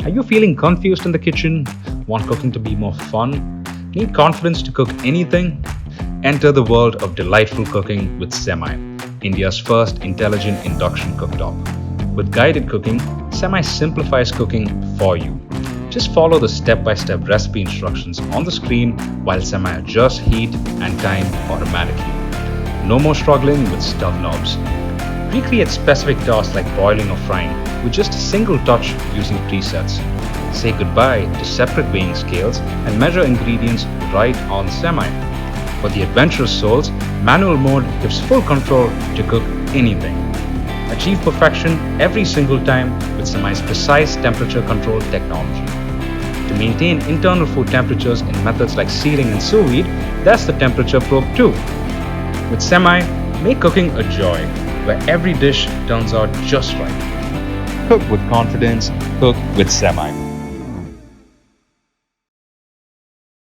Are you feeling confused in the kitchen? Want cooking to be more fun? Need confidence to cook anything? Enter the world of delightful cooking with Semi, India's first intelligent induction cooktop. With guided cooking, Semi simplifies cooking for you. Just follow the step-by-step recipe instructions on the screen while Semi adjusts heat and time automatically. No more struggling with stove knobs. Recreate specific tasks like boiling or frying with just a single touch using presets. Say goodbye to separate weighing scales and measure ingredients right on Semi. For the adventurous souls, manual mode gives full control to cook anything. Achieve perfection every single time with Semi's precise temperature control technology. To maintain internal food temperatures in methods like searing and sous vide, there's the temperature probe too. With Semi, make cooking a joy, where every dish turns out just right. Cook with confidence, cook with Semi.